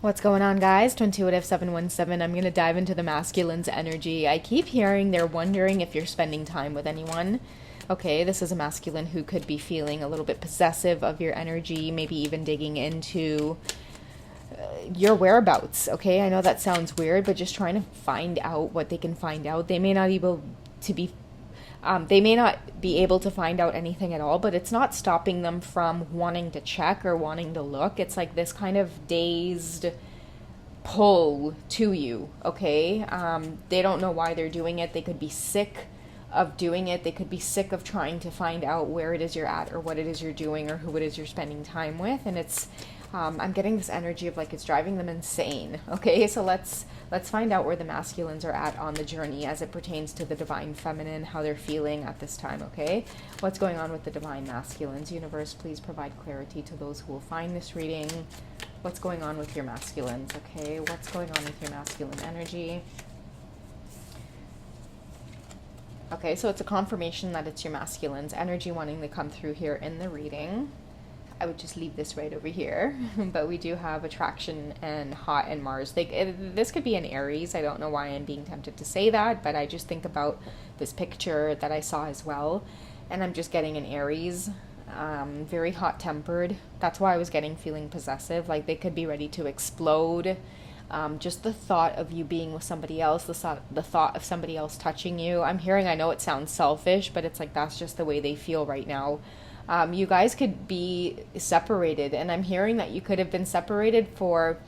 What's going on, guys? Twintuitive 717. I'm going to dive into the masculine's energy. I keep hearing they're wondering if you're spending time with anyone. Okay, this is a masculine who could be feeling a little bit possessive of your energy, maybe even digging into your whereabouts. Okay, I know that sounds weird, but just trying to find out what they can find out. They may not be able to find out anything at all, but it's not stopping them from wanting to check or wanting to look. It's like this kind of dazed pull to you, okay? They don't know why they're doing it. They could be sick of doing it. They could be sick of trying to find out where it is you're at or what it is you're doing or who it is you're spending time with. And it's, I'm getting this energy of like it's driving them insane, okay? So let's find out where the masculines are at on the journey as it pertains to the divine feminine, how they're feeling at this time, okay? What's going on with the divine masculines? Universe, please provide clarity to those who will find this reading. What's going on with your masculines, okay? What's going on with your masculine energy? Okay, so it's a confirmation that it's your masculine's energy wanting to come through here in the reading. I would just leave this right over here, but we do have attraction and hot and Mars. This could be an Aries. I don't know why I'm being tempted to say that, but I just think about this picture that I saw as well, and I'm just getting an Aries, very hot-tempered. That's why I was feeling possessive, like they could be ready to explode. Just the thought of you being with somebody else, the thought of somebody else touching you. I know it sounds selfish, but it's like that's just the way they feel right now. You guys could be separated, and I'm hearing that you could have been separated for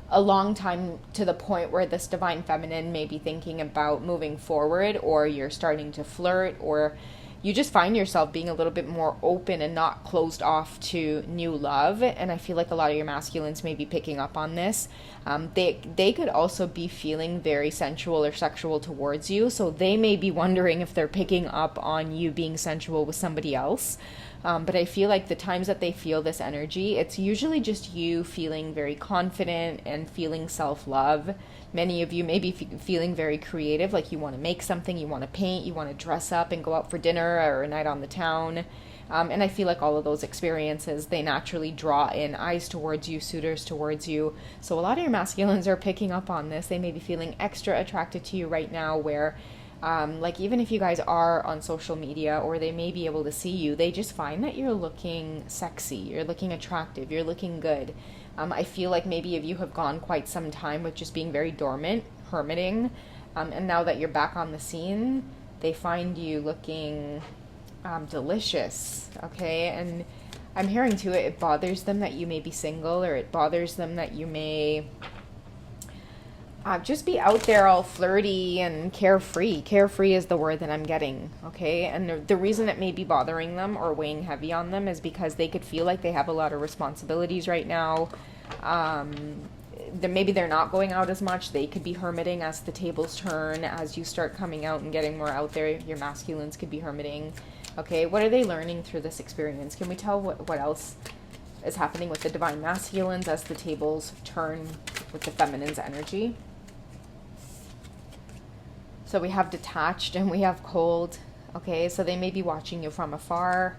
a long time to the point where this divine feminine may be thinking about moving forward, or you're starting to flirt, or you just find yourself being a little bit more open and not closed off to new love. And I feel like a lot of your masculines may be picking up on this. They could also be feeling very sensual or sexual towards you, so they may be wondering if they're picking up on you being sensual with somebody else. But I feel like the times that they feel this energy, it's usually just you feeling very confident and feeling self-love. Many of you may be feeling very creative, like you want to make something, you want to paint, you want to dress up and go out for dinner or a night on the town. And I feel like all of those experiences, they naturally draw in eyes towards you, suitors towards you. So a lot of your masculines are picking up on this. They may be feeling extra attracted to you right now, where like even if you guys are on social media or they may be able to see you, they just find that you're looking sexy, you're looking attractive, you're looking good. I feel like maybe if you have gone quite some time with just being very dormant, hermiting, and now that you're back on the scene, they find you looking delicious, okay? And I'm hearing too, it bothers them that you may be single, or it bothers them that you may just be out there all flirty and carefree. Carefree is the word that I'm getting, okay? And the reason it may be bothering them or weighing heavy on them is because they could feel like they have a lot of responsibilities right now. Maybe they're not going out as much. They could be hermiting as the tables turn. As you start coming out and getting more out there, your masculines could be hermiting. Okay, what are they learning through this experience? Can we tell what else is happening with the divine masculines as the tables turn with the feminine's energy? So we have detached and we have cold. Okay, so they may be watching you from afar.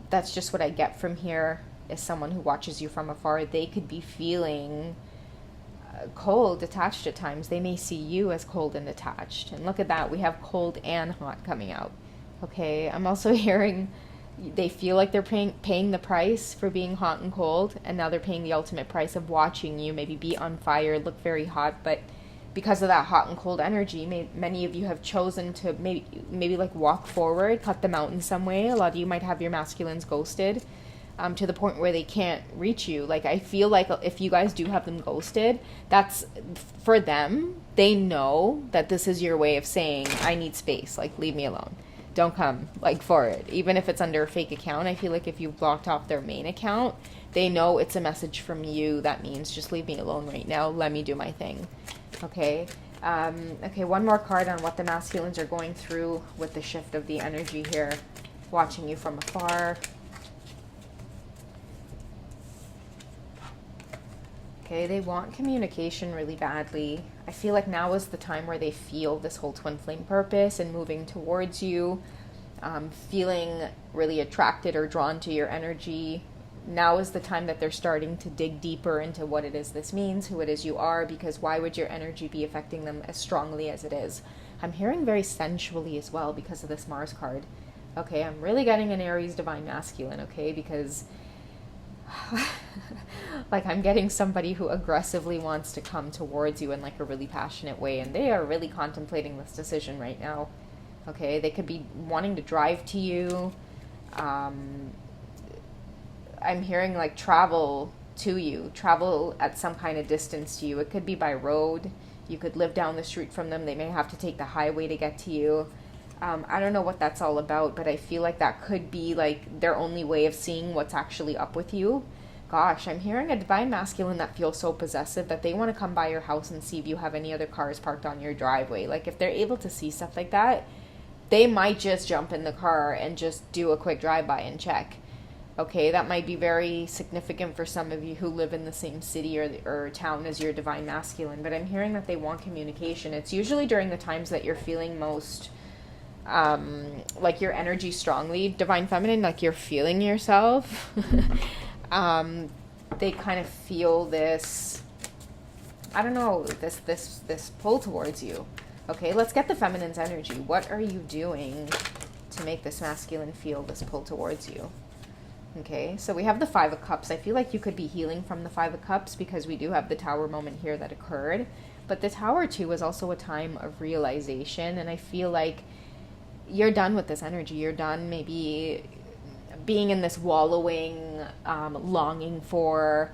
That's just what I get from here, is someone who watches you from afar. They could be feeling cold, detached at times. They may see you as cold and detached. And look at that, we have cold and hot coming out. Okay, I'm also hearing they feel like they're paying the price for being hot and cold, and now they're paying the ultimate price of watching you maybe be on fire, look very hot, but because of that hot and cold energy, many of you have chosen to maybe like walk forward, cut them out in some way. A lot of you might have your masculines ghosted to the point where they can't reach you. Like, I feel like if you guys do have them ghosted, that's for them. They know that this is your way of saying, I need space, like leave me alone. Don't come like for it. Even if it's under a fake account, I feel like if you've blocked off their main account, they know it's a message from you that means just leave me alone right now. Let me do my thing. Okay. Okay, one more card on what the masculines are going through with the shift of the energy here, watching you from afar. Okay, they want communication really badly. I feel like now is the time where they feel this whole twin flame purpose and moving towards you, feeling really attracted or drawn to your energy, now is the time that they're starting to dig deeper into what it is this means, who it is you are, because why would your energy be affecting them as strongly as it is? I'm hearing very sensually as well because of this Mars card. Okay, I'm really getting an Aries divine masculine, okay, because like I'm getting somebody who aggressively wants to come towards you in like a really passionate way, and they are really contemplating this decision right now. Okay, they could be wanting to drive to you. I'm hearing like travel to you, travel at some kind of distance to you. It could be by road. You could live down the street from them. They may have to take the highway to get to you. I don't know what that's all about, but I feel like that could be like their only way of seeing what's actually up with you. Gosh, I'm hearing a divine masculine that feels so possessive that they want to come by your house and see if you have any other cars parked on your driveway. Like if they're able to see stuff like that, they might just jump in the car and just do a quick drive-by and check. Okay, that might be very significant for some of you who live in the same city or town as your divine masculine, but I'm hearing that they want communication. It's usually during the times that you're feeling most, like your energy strongly, divine feminine, like you're feeling yourself. They kind of feel this, I don't know, this pull towards you. Okay, let's get the feminine's energy. What are you doing to make this masculine feel this pull towards you? Okay, so we have the Five of Cups. I feel like you could be healing from the Five of Cups because we do have the Tower moment here that occurred. But the Tower too is also a time of realization, and I feel like you're done with this energy. You're done maybe being in this wallowing, longing for,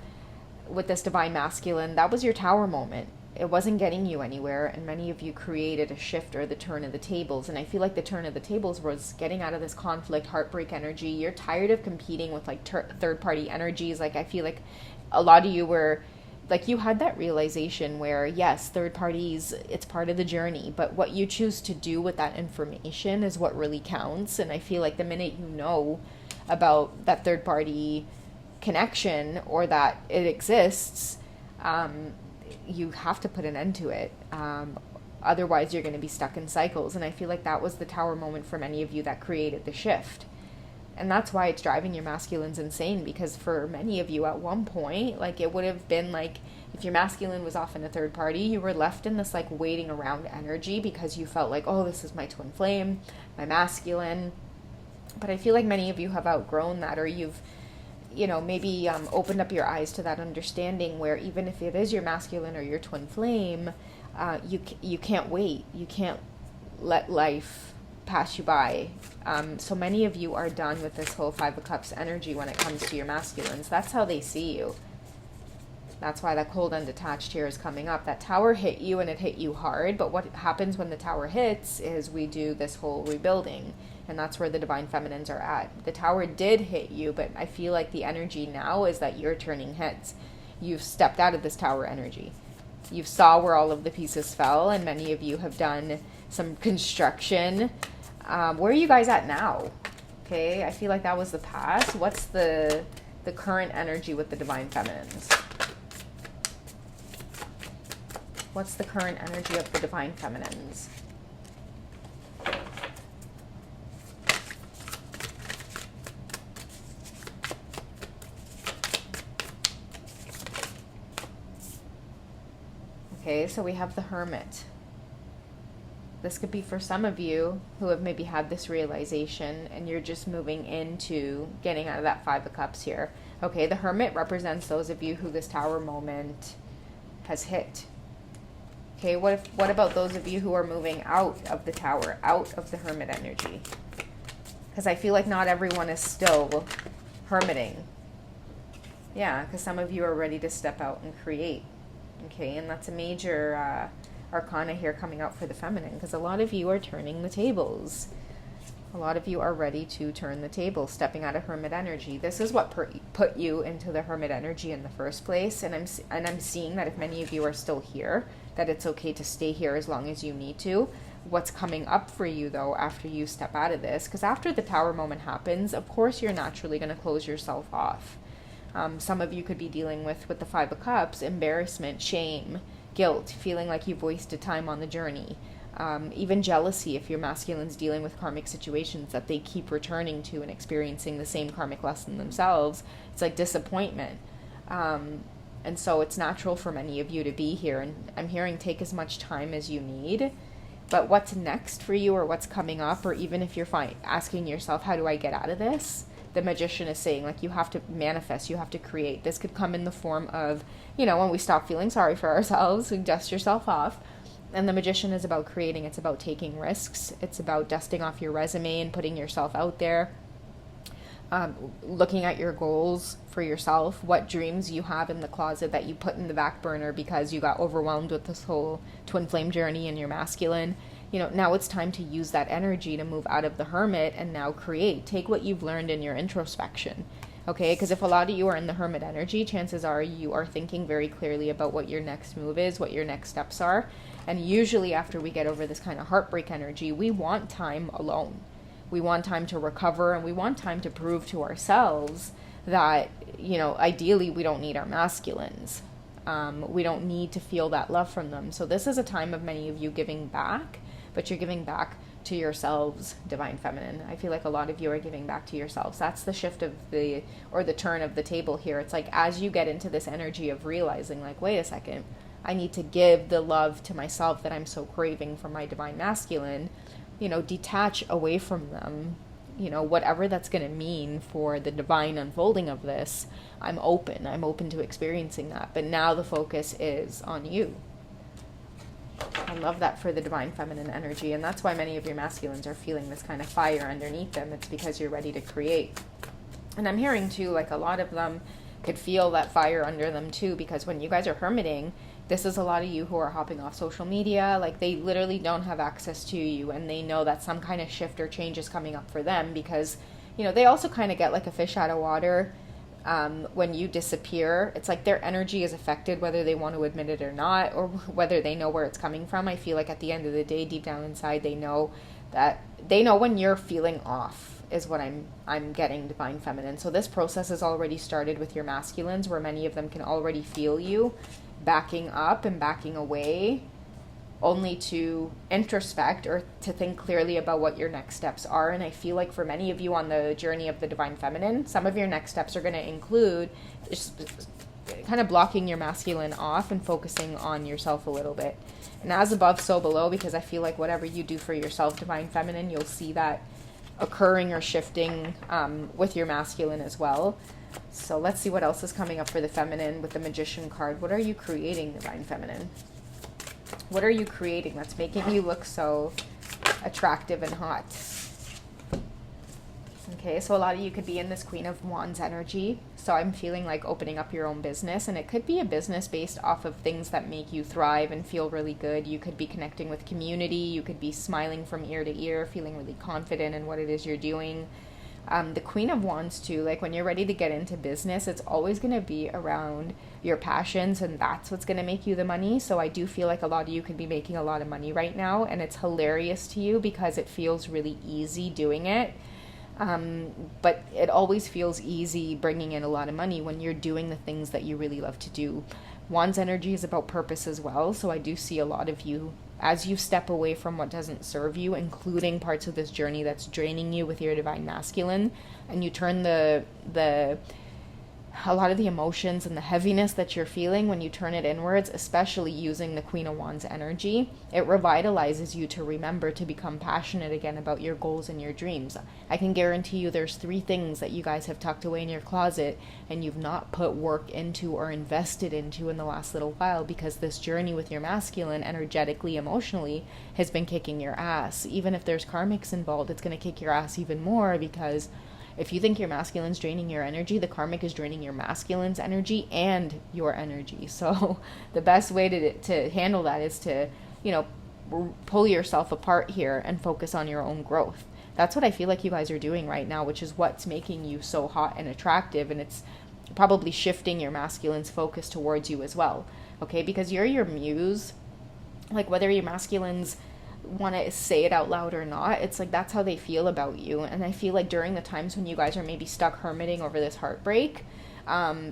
with this divine masculine. That was your Tower moment. It wasn't getting you anywhere, and many of you created a shift or the turn of the tables, and I feel like the turn of the tables was getting out of this conflict, heartbreak energy. You're tired of competing with like third-party energies. Like I feel like a lot of you were, like you had that realization where, yes, third parties, it's part of the journey, but what you choose to do with that information is what really counts, and I feel like the minute you know about that third-party connection or that it exists, you have to put an end to it. Otherwise, you're going to be stuck in cycles. And I feel like that was the Tower moment for many of you that created the shift. And that's why it's driving your masculines insane, because for many of you at one point, like it would have been like if your masculine was off in a third party, you were left in this like waiting around energy because you felt like, oh, this is my twin flame, my masculine. But I feel like many of you have outgrown that, or you've maybe opened up your eyes to that understanding where even if it is your masculine or your twin flame, you can't wait. You can't let life pass you by. So many of you are done with this whole Five of Cups energy when it comes to your masculines. That's how they see you. That's why that cold undetached here is coming up. That Tower hit you and it hit you hard, but what happens when the Tower hits is we do this whole rebuilding. And that's where the divine feminines are at. The Tower did hit you, but I feel like the energy now is that you're turning heads. You've stepped out of this Tower energy. You saw where all of the pieces fell, and many of you have done some construction. Where are you guys at now? Okay, I feel like that was the past. What's the current energy with the divine feminines? What's the current energy of the divine feminines? Okay, so we have the Hermit. This could be for some of you who have maybe had this realization and you're just moving into getting out of that Five of Cups here. Okay, the Hermit represents those of you who this Tower moment has hit. Okay, what about those of you who are moving out of the Tower, out of the Hermit energy? Because I feel like not everyone is still hermiting. Yeah, because some of you are ready to step out and create. Okay, and that's a major arcana here coming out for the feminine, because a lot of you are turning the tables. A lot of you are ready to turn the table, stepping out of Hermit energy. This is what put you into the Hermit energy in the first place, and I'm seeing that if many of you are still here, that it's okay to stay here as long as you need to. What's coming up for you, though, after you step out of this, because after the Tower moment happens, of course you're naturally going to close yourself off. Some of you could be dealing with the Five of Cups, embarrassment, shame, guilt, feeling like you've wasted time on the journey. Even jealousy, if your masculine's dealing with karmic situations that they keep returning to and experiencing the same karmic lesson themselves. It's like disappointment. And so it's natural for many of you to be here. And I'm hearing take as much time as you need. But what's next for you, or what's coming up, or even if you're asking yourself, how do I get out of this? The magician is saying, like, you have to manifest, you have to create. This could come in the form of, when we stop feeling sorry for ourselves and dust yourself off. And the magician is about creating. It's about taking risks. It's about dusting off your resume and putting yourself out there. Looking at your goals for yourself, what dreams you have in the closet that you put in the back burner because you got overwhelmed with this whole twin flame journey in your masculine. Now it's time to use that energy to move out of the hermit and now create. Take what you've learned in your introspection. Okay, because if a lot of you are in the hermit energy, chances are you are thinking very clearly about what your next move is, what your next steps are. And usually after we get over this kind of heartbreak energy, we want time alone. We want time to recover, and we want time to prove to ourselves that, ideally we don't need our masculines. We don't need to feel that love from them. So this is a time of many of you giving back, but you're giving back to yourselves, divine feminine. I feel like a lot of you are giving back to yourselves. That's the shift of the turn of the table here. It's like as you get into this energy of realizing, like, wait a second, I need to give the love to myself that I'm so craving from my divine masculine, detach away from them, whatever that's going to mean for the divine unfolding of this. I'm open to experiencing that. But now the focus is on you. I love that for the divine feminine energy. And that's why many of your masculines are feeling this kind of fire underneath them. It's because you're ready to create. And I'm hearing too, like a lot of them could feel that fire under them too, because when you guys are hermiting, this is a lot of you who are hopping off social media. Like they literally don't have access to you, and they know that some kind of shift or change is coming up for them because, they also kind of get like a fish out of water when you disappear. It's like their energy is affected whether they want to admit it or not, or whether they know where it's coming from. I feel like at the end of the day, deep down inside, they know when you're feeling off is what I'm getting, divine feminine. So this process has already started with your masculines, where many of them can already feel you backing up and backing away, only to introspect or to think clearly about what your next steps are. And I feel like for many of you on the journey of the divine feminine, some of your next steps are going to include just kind of blocking your masculine off and focusing on yourself a little bit. And as above, so below, because I feel like whatever you do for yourself, divine feminine, you'll see that occurring or shifting with your masculine as well. So let's see what else is coming up for the feminine with the magician card. What are you creating, divine feminine? What are you creating that's making you look so attractive and hot? Okay, so a lot of you could be in this Queen of Wands energy. So I'm feeling like opening up your own business, and it could be a business based off of things that make you thrive and feel really good. You could be connecting with community. You could be smiling from ear to ear, feeling really confident in what it is you're doing. The Queen of Wands too, like when you're ready to get into business, it's always going to be around your passions, and that's what's going to make you the money. So I do feel like a lot of you could be making a lot of money right now, and it's hilarious to you because it feels really easy doing it. But it always feels easy bringing in a lot of money when you're doing the things that you really love to do. Wands energy is about purpose as well. So I do see a lot of you, as you step away from what doesn't serve you, including parts of this journey that's draining you with your divine masculine, and you turn a lot of the emotions and the heaviness that you're feeling, when you turn it inwards, especially using the Queen of Wands energy, it revitalizes you to remember to become passionate again about your goals and your dreams. I can guarantee you there's 3 things that you guys have tucked away in your closet and you've not put work into or invested into in the last little while, because this journey with your masculine, energetically, emotionally, has been kicking your ass. Even if there's karmics involved, it's going to kick your ass even more, because if you think your masculine's draining your energy, the karmic is draining your masculine's energy and your energy. So the best way to handle that is to, pull yourself apart here and focus on your own growth. That's what I feel like you guys are doing right now, which is what's making you so hot and attractive. And it's probably shifting your masculine's focus towards you as well. Okay, because you're your muse. Like whether your masculine's want to say it out loud or not, it's like that's how they feel about you. And I feel like during the times when you guys are maybe stuck hermiting over this heartbreak,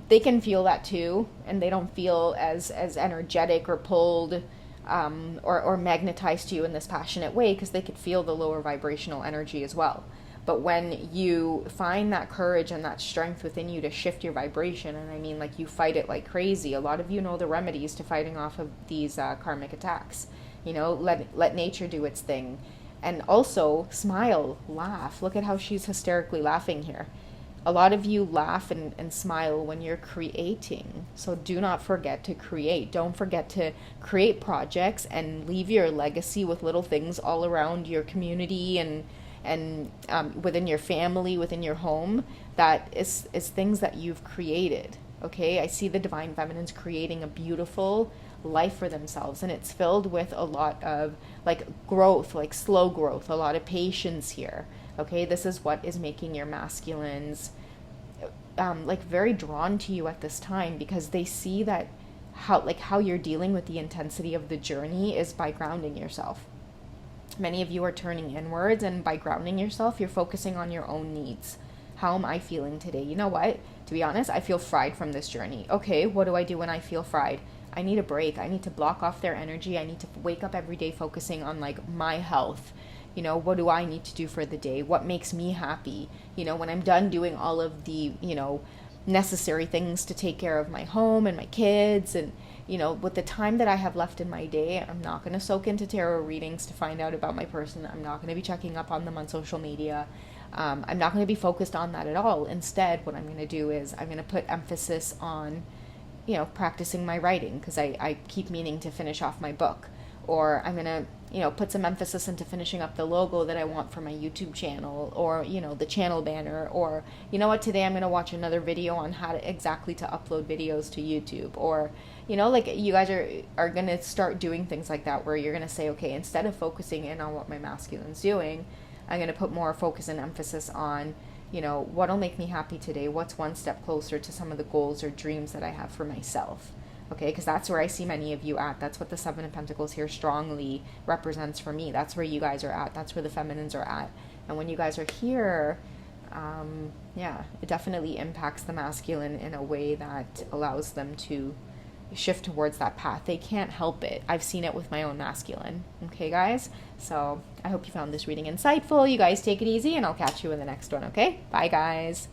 they can feel that too, and they don't feel as energetic or pulled or magnetized to you in this passionate way because they could feel the lower vibrational energy as well. But when you find that courage and that strength within you to shift your vibration, and I mean like you fight it like crazy, a lot of you know the remedies to fighting off of these karmic attacks. You know, let nature do its thing. And also smile, laugh. Look at how she's hysterically laughing here. A lot of you laugh and smile when you're creating. So do not forget to create. Don't forget to create projects and leave your legacy with little things all around your community and within your family, within your home. That is things that you've created. Okay, I see the divine feminines creating a beautiful life for themselves, and it's filled with a lot of like growth, like slow growth, a lot of patience here. Okay, this is what is making your masculines like very drawn to you at this time, because they see that how you're dealing with the intensity of the journey is by grounding yourself. Many of you are turning inwards, and by grounding yourself, you're focusing on your own needs. How am I feeling today? You know what? To be honest, I feel fried from this journey. Okay, what do I do when I feel fried? I need a break. I need to block off their energy. I need to wake up every day focusing on like my health. You know, what do I need to do for the day? What makes me happy? You know, when I'm done doing all of the, you know, necessary things to take care of my home and my kids, and, you know, with the time that I have left in my day, I'm not going to soak into tarot readings to find out about my person. I'm not going to be checking up on them on social media. I'm not going to be focused on that at all. Instead, what I'm going to do is I'm going to put emphasis on, you know, practicing my writing, because I keep meaning to finish off my book. Or I'm going to, you know, put some emphasis into finishing up the logo that I want for my YouTube channel, or, you know, the channel banner, or, you know what, today I'm going to watch another video on how to exactly to upload videos to YouTube. Or, you know, like you guys are going to start doing things like that, where you're going to say, okay, instead of focusing in on what my masculine's doing, I'm going to put more focus and emphasis on, you know, what'll make me happy today? What's one step closer to some of the goals or dreams that I have for myself? Okay, because that's where I see many of you at. That's what the Seven of Pentacles here strongly represents for me. That's where you guys are at. That's where the feminines are at. And when you guys are here, yeah, it definitely impacts the masculine in a way that allows them to shift towards that path. They can't help it. I've seen it with my own masculine. Okay, guys? So I hope you found this reading insightful. You guys take it easy, and I'll catch you in the next one, okay? Bye, guys.